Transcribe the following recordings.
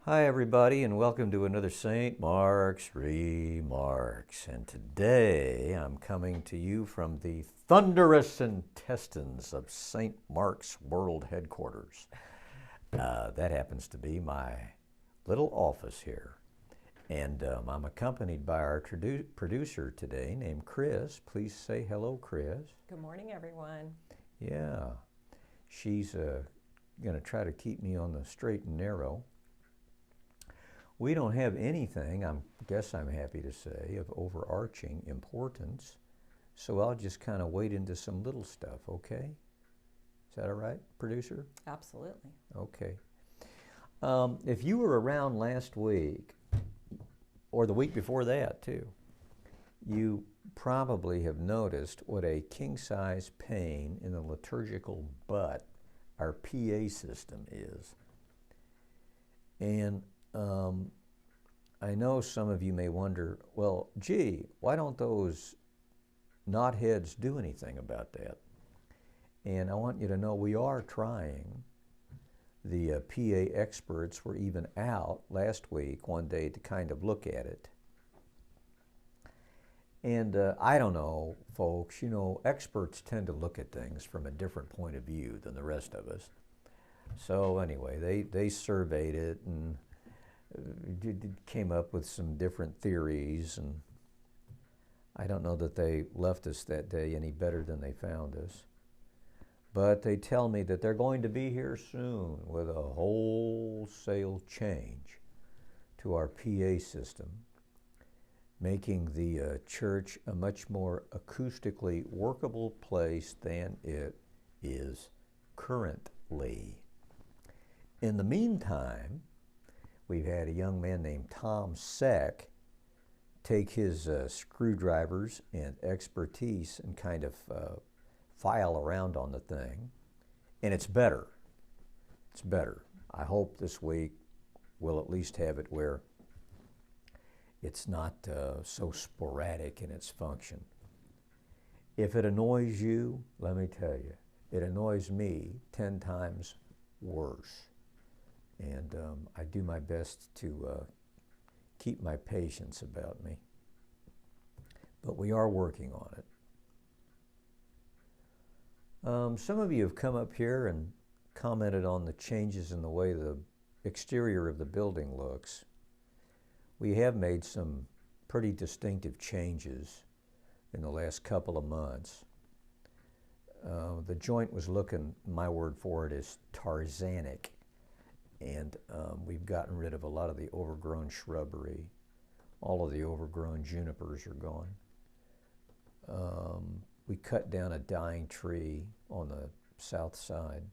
Hi, everybody, and welcome to another St. Mark's ReMarks. And today I'm coming to you from the thunderous intestines of St. Mark's World Headquarters. That happens to be my little office here. And I'm accompanied by our producer today named Chris. Please say hello, Chris. Good morning, everyone. Yeah, she's going to try to keep me on the straight and narrow. We don't have anything, I guess I'm happy to say, of overarching importance, so I'll just kind of wade into some little stuff, okay? Is that all right, producer? Absolutely. Okay. If you were around last week, or the week before that too, you probably have noticed what a king-size pain in the liturgical butt our PA system is. And I know some of you may wonder, well, gee, why don't those knotheads do anything about that? And I want you to know we are trying. The PA experts were even out last week, one day, to kind of look at it. And I don't know, folks, you know, experts tend to look at things from a different point of view than the rest of us. So anyway, they surveyed it and came up with some different theories, and I don't know that they left us that day any better than they found us. But they tell me that they're going to be here soon with a wholesale change to our PA system, making the church a much more acoustically workable place than it is currently. In the meantime, we've had a young man named Tom Seck take his screwdrivers and expertise and kind of file around on the thing, and it's better. It's better. I hope this week we'll at least have it where it's not so sporadic in its function. If it annoys you, let me tell you, it annoys me 10 times worse. And I do my best to keep my patience about me. But we are working on it. Some of you have come up here and commented on the changes in the way the exterior of the building looks. We have made some pretty distinctive changes in the last couple of months. The joint was looking, my word for it is Tarzanic. And we've gotten rid of a lot of the overgrown shrubbery. All of the overgrown junipers are gone. We cut down a dying tree on the south side,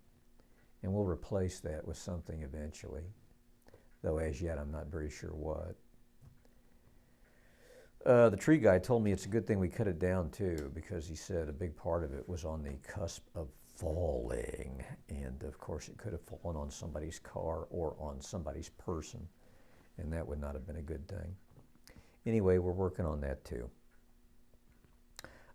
and we'll replace that with something eventually, though as yet I'm not very sure what. The tree guy told me it's a good thing we cut it down too, because he said a big part of it was on the cusp of falling, and of course it could have fallen on somebody's car or on somebody's person, and that would not have been a good thing. Anyway, we're working on that too.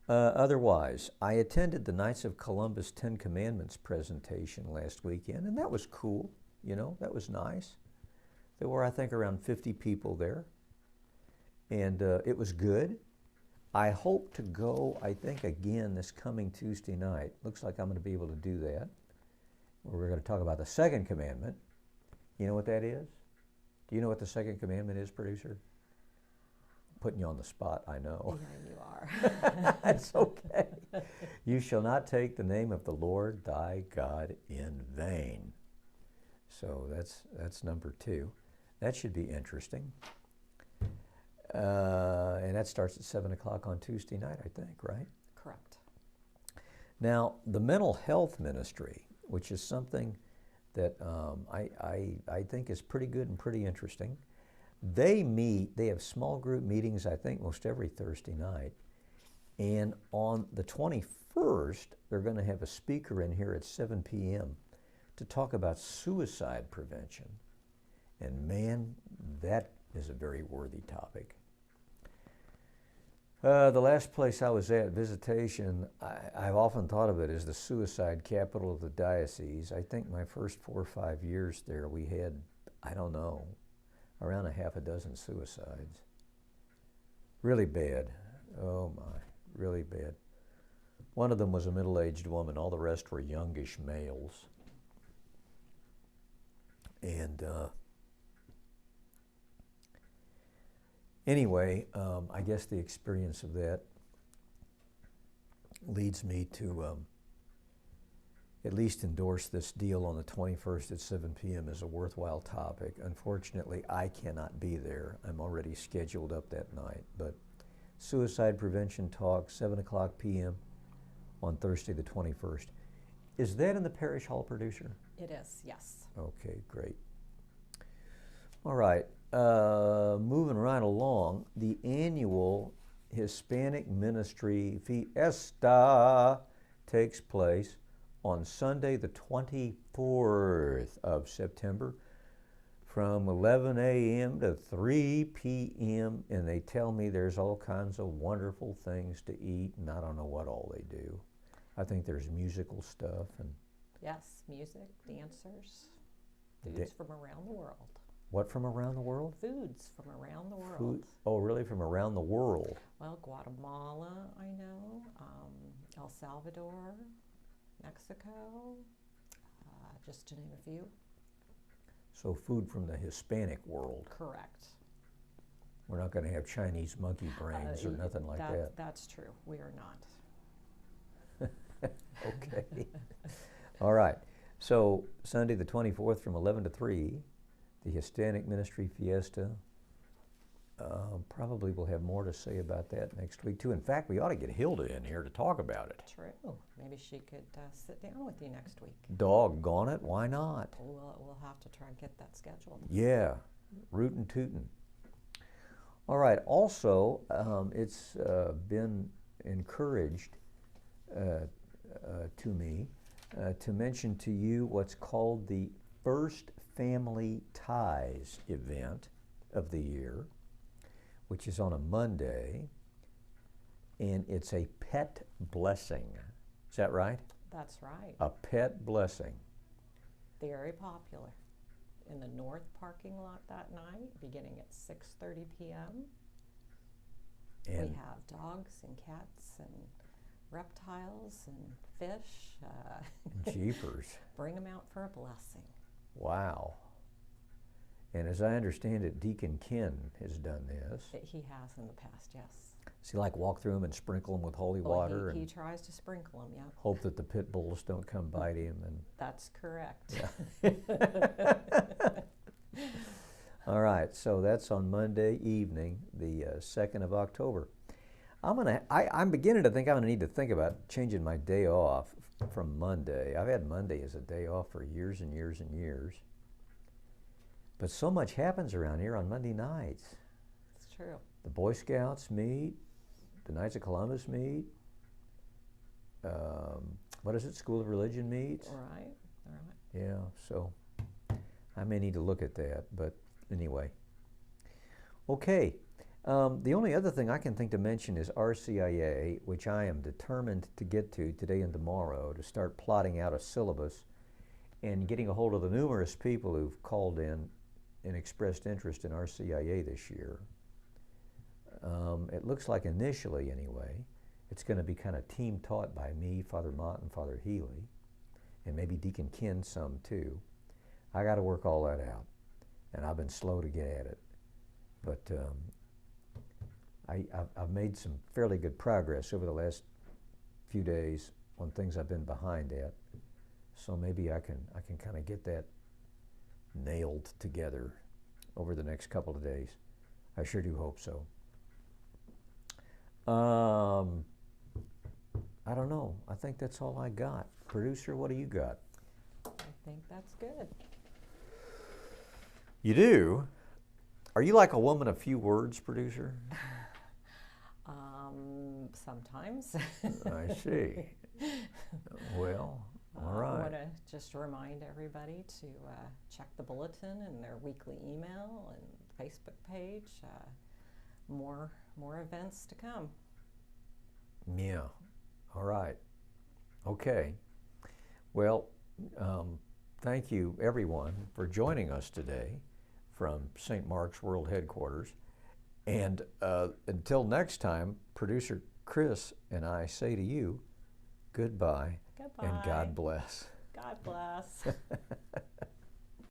Otherwise, I attended the Knights of Columbus 10 Commandments presentation last weekend, and that was cool. You know, that was nice. There were, I think, around 50 people there, and it was good. I hope to go, I think, again this coming Tuesday night. Looks like I'm going to be able to do that. We're going to talk about the second commandment. You know what that is? Do you know what the second commandment is, producer? I'm putting you on the spot, I know. Yeah, you are. That's okay. You shall not take the name of the Lord thy God in vain. So that's number 2. That should be interesting. And that starts at 7 o'clock on Tuesday night, I think, right? Correct. Now, the mental health ministry, which is something that I think is pretty good and pretty interesting, they have small group meetings, I think, most every Thursday night. And on the 21st, they're going to have a speaker in here at 7 p.m. to talk about suicide prevention. And man, that is a very worthy topic. The last place I was at, visitation, I've often thought of it as the suicide capital of the diocese. I think my first 4 or 5 years there, we had, I don't know, around a half a dozen suicides. Really bad. Oh my, really bad. One of them was a middle-aged woman. All the rest were youngish males. And anyway, I guess the experience of that leads me to at least endorse this deal on the 21st at 7 p.m. as a worthwhile topic. Unfortunately, I cannot be there. I'm already scheduled up that night. But suicide prevention talk, 7 o'clock p.m. on Thursday the 21st. Is that in the Parish Hall, producer? It is, yes. Okay, great. All right, moving right along, the annual Hispanic Ministry Fiesta takes place on Sunday the 24th of September from 11 a.m. to 3 p.m. and they tell me there's all kinds of wonderful things to eat, and I don't know what all they do. I think there's musical stuff and Yes, music, dancers, foods from around the world. what from around the world? Foods from around the world. Food? Oh, really? From around the world? Well, Guatemala, I know, El Salvador, Mexico, just to name a few. So food from the Hispanic world. Correct. We're not going to have Chinese monkey brains or nothing like that. That's true. We are not. Okay. All right. So Sunday the 24th from 11 to 3, the Hispanic Ministry Fiesta. Probably we'll have more to say about that next week too. In fact, we ought to get Hilda in here to talk about it. True. Maybe she could sit down with you next week. Doggone it, why not? We'll have to try and get that scheduled. Yeah, rootin' tootin'. All right, also, it's been encouraged to me to mention to you what's called the First Family Ties event of the year, which is on a Monday, and it's a pet blessing. Is that right? That's right. A pet blessing. Very popular. In the north parking lot that night, beginning at 6:30 p.m. And we have dogs and cats and reptiles and fish. jeepers. Bring them out for a blessing. Wow. And as I understand it, Deacon Ken has done this. He has in the past, yes. Does he like walk through them and sprinkle them with holy Well, water he and tries to sprinkle them, yeah. hope that the pit bulls don't come bite him? And That's correct. all right, so that's on Monday evening, the 2nd of October. I'm beginning to think I'm gonna need to think about changing my day off from Monday. I've had Monday as a day off for years and years and years. But so much happens around here on Monday nights. It's true. The Boy Scouts meet, the Knights of Columbus meet, what is it, School of Religion meets? Right. Yeah, so I may need to look at that, but anyway. Okay, the only other thing I can think to mention is RCIA, which I am determined to get to today and tomorrow to start plotting out a syllabus and getting a hold of the numerous people who've called in and expressed interest in RCIA this year. It looks like initially, anyway, it's going to be kind of team taught by me, Father Mott, and Father Healy, and maybe Deacon Ken some too. I got to work all that out, and I've been slow to get at it. But I've made some fairly good progress over the last few days on things I've been behind at. So maybe I can kind of get that nailed together over the next couple of days. I sure do hope so. I don't know. I think that's all I got. Producer, what do you got? I think that's good. You do? Are you like a woman of few words, producer? Sometimes. I see. Well, all right. I want to just remind everybody to check the bulletin and their weekly email and Facebook page. More events to come. Yeah. All right. Okay. Well, thank you, everyone, for joining us today from St. Mark's World Headquarters. And until next time, producer Chris and I say to you, goodbye, Goodbye. and God bless. God bless.